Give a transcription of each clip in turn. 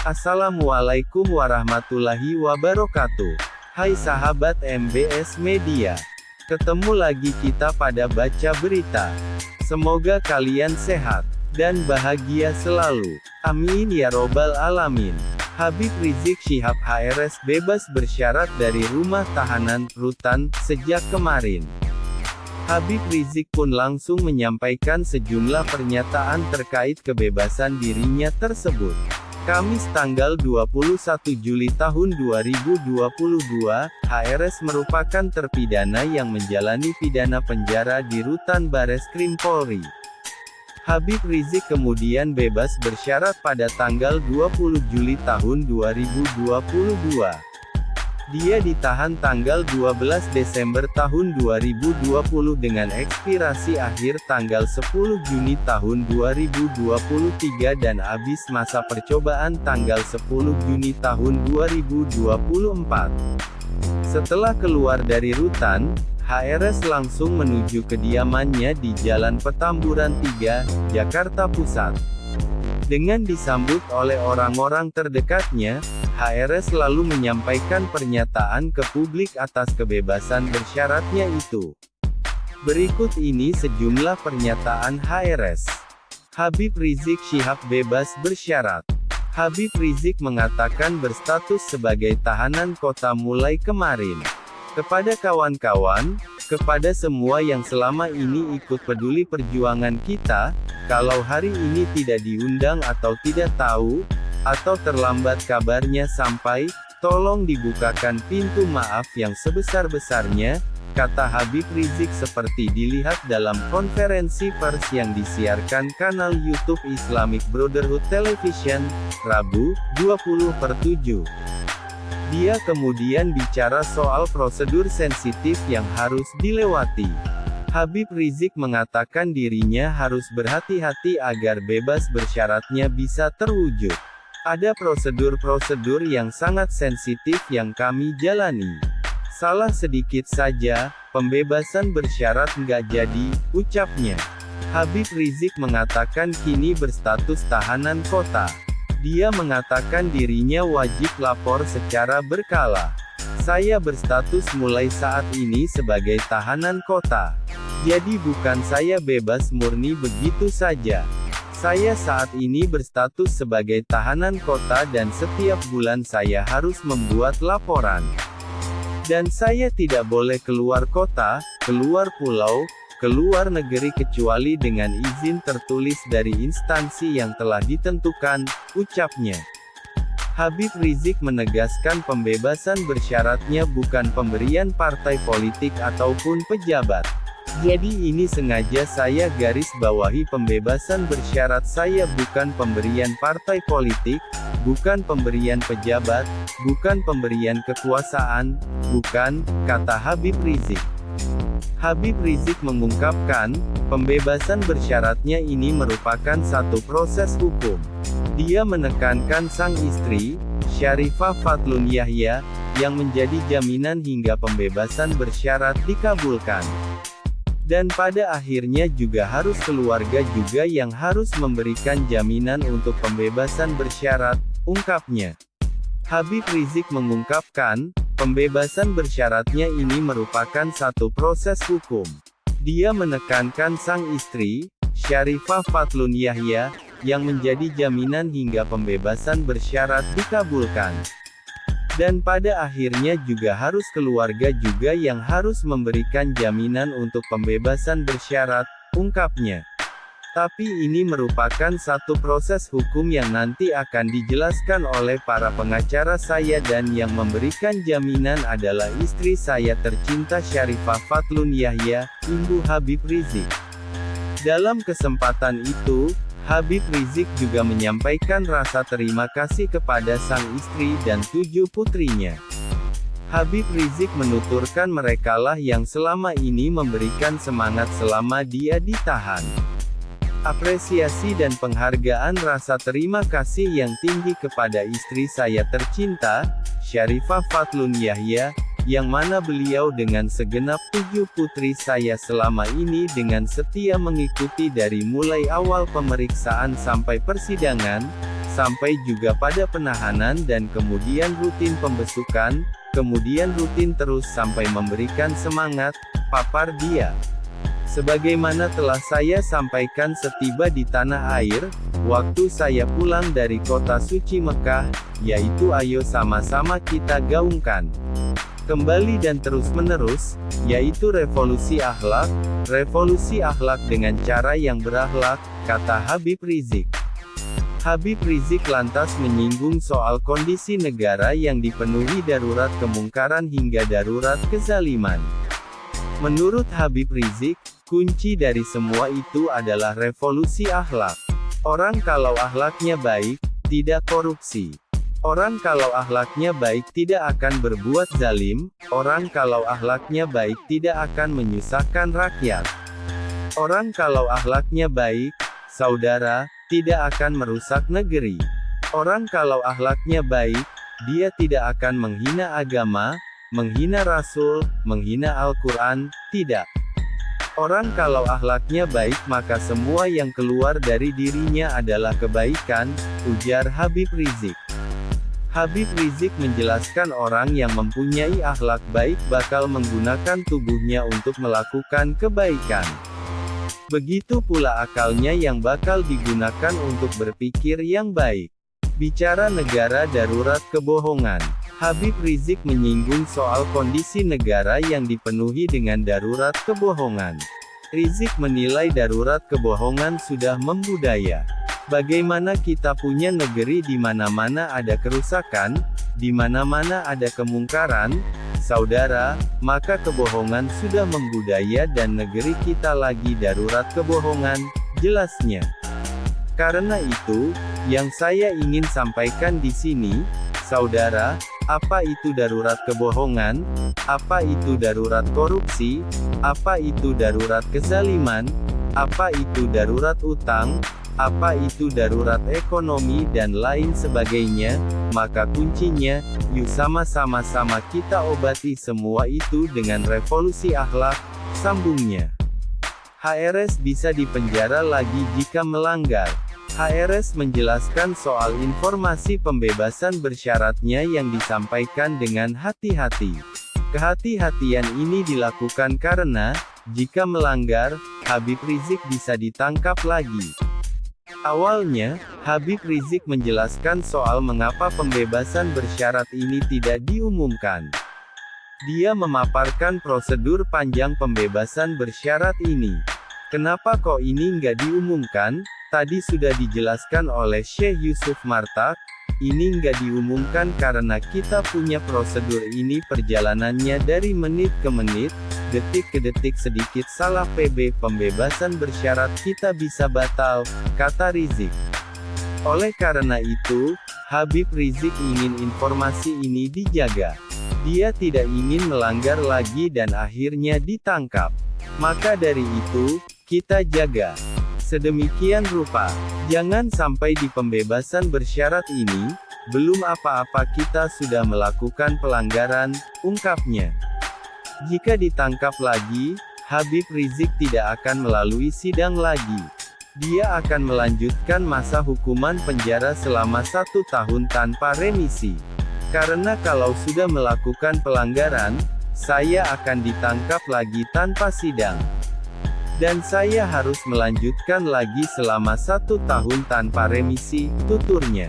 Assalamualaikum warahmatullahi wabarakatuh. Hai sahabat MBS Media. Ketemu lagi kita pada Baca Berita. Semoga kalian sehat dan bahagia selalu. Amin ya robbal alamin. Habib Rizik Syihab HRS bebas bersyarat dari rumah tahanan rutan sejak kemarin. Habib Rizik pun langsung menyampaikan sejumlah pernyataan terkait kebebasan dirinya tersebut. Kamis tanggal 21 Juli tahun 2022, HRS merupakan terpidana yang menjalani pidana penjara di Rutan Bareskrim Polri. Habib Rizik kemudian bebas bersyarat pada tanggal 20 Juli tahun 2022. Dia ditahan tanggal 12 Desember tahun 2020 dengan ekspirasi akhir tanggal 10 Juni tahun 2023 dan habis masa percobaan tanggal 10 Juni tahun 2024. Setelah keluar dari rutan, HRS langsung menuju kediamannya di Jalan Petamburan 3, Jakarta Pusat. Dengan disambut oleh orang-orang terdekatnya, HRS lalu menyampaikan pernyataan ke publik atas kebebasan bersyaratnya itu. Berikut ini sejumlah pernyataan HRS. Habib Rizik Syihab bebas bersyarat. Habib Rizik mengatakan berstatus sebagai tahanan kota mulai kemarin. Kepada kawan-kawan, kepada semua yang selama ini ikut peduli perjuangan kita, kalau hari ini tidak diundang atau tidak tahu, atau terlambat kabarnya sampai, tolong dibukakan pintu maaf yang sebesar-besarnya, kata Habib Rizik seperti dilihat dalam konferensi pers yang disiarkan kanal YouTube Islamic Brotherhood Television, Rabu, 20/7. Dia kemudian bicara soal prosedur sensitif yang harus dilewati. Habib Rizik mengatakan dirinya harus berhati-hati agar bebas bersyaratnya bisa terwujud. Ada prosedur-prosedur yang sangat sensitif yang kami jalani. Salah sedikit saja, pembebasan bersyarat nggak jadi, ucapnya. Habib Rizik mengatakan kini berstatus tahanan kota. Dia mengatakan dirinya wajib lapor secara berkala. Saya berstatus mulai saat ini sebagai tahanan kota. Jadi bukan saya bebas murni begitu saja. Saya saat ini berstatus sebagai tahanan kota dan setiap bulan saya harus membuat laporan. Dan saya tidak boleh keluar kota, keluar pulau, keluar negeri kecuali dengan izin tertulis dari instansi yang telah ditentukan, ucapnya. Habib Rizik menegaskan pembebasan bersyaratnya bukan pemberian partai politik ataupun pejabat. Jadi ini sengaja saya garis bawahi pembebasan bersyarat saya bukan pemberian partai politik, bukan pemberian pejabat, bukan pemberian kekuasaan, bukan, kata Habib Rizik. Habib Rizik mengungkapkan, pembebasan bersyaratnya ini merupakan satu proses hukum. Dia menekankan sang istri, Syarifah Fatlun Yahya, yang menjadi jaminan hingga pembebasan bersyarat dikabulkan. Dan pada akhirnya juga harus keluarga juga yang harus memberikan jaminan untuk pembebasan bersyarat, ungkapnya. Habib Rizik mengungkapkan, pembebasan bersyaratnya ini merupakan satu proses hukum. Dia menekankan sang istri, Syarifah Fatlun Yahya, yang menjadi jaminan hingga pembebasan bersyarat dikabulkan. Dan pada akhirnya juga harus keluarga juga yang harus memberikan jaminan untuk pembebasan bersyarat, ungkapnya. Tapi ini merupakan satu proses hukum yang nanti akan dijelaskan oleh para pengacara saya dan yang memberikan jaminan adalah istri saya tercinta Syarifah Fatlun Yahya, imbu Habib Rizik. Dalam kesempatan itu, Habib Rizik juga menyampaikan rasa terima kasih kepada sang istri dan 7 putrinya. Habib Rizik menuturkan merekalah yang selama ini memberikan semangat selama dia ditahan. Apresiasi dan penghargaan rasa terima kasih yang tinggi kepada istri saya tercinta, Syarifah Fatlun Yahya, yang mana beliau dengan segenap 7 putri saya selama ini dengan setia mengikuti dari mulai awal pemeriksaan sampai persidangan. sampai juga pada penahanan dan kemudian rutin pembesukan, kemudian rutin terus sampai memberikan semangat, papar dia. Sebagaimana telah saya sampaikan setiba di tanah air, waktu saya pulang dari kota suci Mekah, yaitu ayo sama-sama kita gaungkan kembali dan terus-menerus, yaitu revolusi akhlak dengan cara yang berakhlak, kata Habib Rizik. Habib Rizik lantas menyinggung soal kondisi negara yang dipenuhi darurat kemungkaran hingga darurat kezaliman. Menurut Habib Rizik, kunci dari semua itu adalah revolusi akhlak. Orang kalau akhlaknya baik, tidak korupsi. Orang kalau akhlaknya baik tidak akan berbuat zalim, orang kalau akhlaknya baik tidak akan menyusahkan rakyat. Orang kalau akhlaknya baik, saudara, tidak akan merusak negeri. Orang kalau akhlaknya baik, dia tidak akan menghina agama, menghina Rasul, menghina Al-Quran, tidak. Orang kalau akhlaknya baik maka semua yang keluar dari dirinya adalah kebaikan, ujar Habib Rizik. Habib Rizik menjelaskan orang yang mempunyai akhlak baik bakal menggunakan tubuhnya untuk melakukan kebaikan. Begitu pula akalnya yang bakal digunakan untuk berpikir yang baik. Bicara negara darurat kebohongan, Habib Rizik menyinggung soal kondisi negara yang dipenuhi dengan darurat kebohongan. Rizik menilai darurat kebohongan sudah membudaya. Bagaimana kita punya negeri di mana-mana ada kerusakan, di mana-mana ada kemungkaran, saudara, maka kebohongan sudah membudaya dan negeri kita lagi darurat kebohongan, jelasnya. Karena itu, yang saya ingin sampaikan di sini, saudara, apa itu darurat kebohongan, apa itu darurat korupsi, apa itu darurat kezaliman, apa itu darurat utang, apa itu darurat ekonomi dan lain sebagainya, maka kuncinya, yuk sama-sama kita obati semua itu dengan revolusi akhlak, sambungnya. HRS bisa dipenjara lagi jika melanggar. HRS menjelaskan soal informasi pembebasan bersyaratnya yang disampaikan dengan hati-hati. Kehati-hatian ini dilakukan karena, jika melanggar, Habib Rizik bisa ditangkap lagi. Awalnya, Habib Rizik menjelaskan soal mengapa pembebasan bersyarat ini tidak diumumkan. Dia memaparkan prosedur panjang pembebasan bersyarat ini. Kenapa kok ini nggak diumumkan? Tadi sudah dijelaskan oleh Syekh Yusuf Martak, ini nggak diumumkan karena kita punya prosedur ini perjalanannya dari menit ke menit, detik ke detik sedikit salah PB pembebasan bersyarat kita bisa batal, kata Rizik. Oleh karena itu, Habib Rizik ingin informasi ini dijaga. Dia tidak ingin melanggar lagi dan akhirnya ditangkap. Maka dari itu, kita jaga. Sedemikian rupa, jangan sampai di pembebasan bersyarat ini, belum apa-apa kita sudah melakukan pelanggaran, ungkapnya. Jika ditangkap lagi, Habib Rizik tidak akan melalui sidang lagi. Dia akan melanjutkan masa hukuman penjara selama 1 tahun tanpa remisi. Karena kalau sudah melakukan pelanggaran, saya akan ditangkap lagi tanpa sidang. Dan saya harus melanjutkan lagi selama 1 tahun tanpa remisi, tuturnya.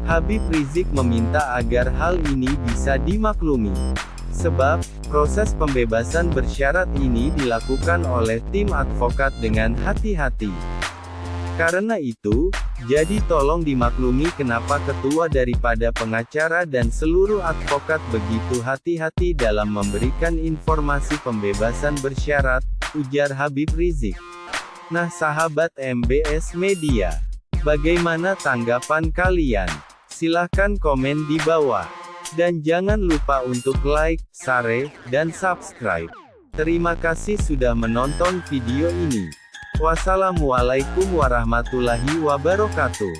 Habib Rizik meminta agar hal ini bisa dimaklumi. Sebab, proses pembebasan bersyarat ini dilakukan oleh tim advokat dengan hati-hati. Karena itu, jadi tolong dimaklumi kenapa ketua daripada pengacara dan seluruh advokat begitu hati-hati dalam memberikan informasi pembebasan bersyarat, ujar Habib Rizik. Nah sahabat MBS Media, bagaimana tanggapan kalian? Silahkan komen di bawah. Dan jangan lupa untuk like, share, dan subscribe. Terima kasih sudah menonton video ini. Wassalamualaikum warahmatullahi wabarakatuh.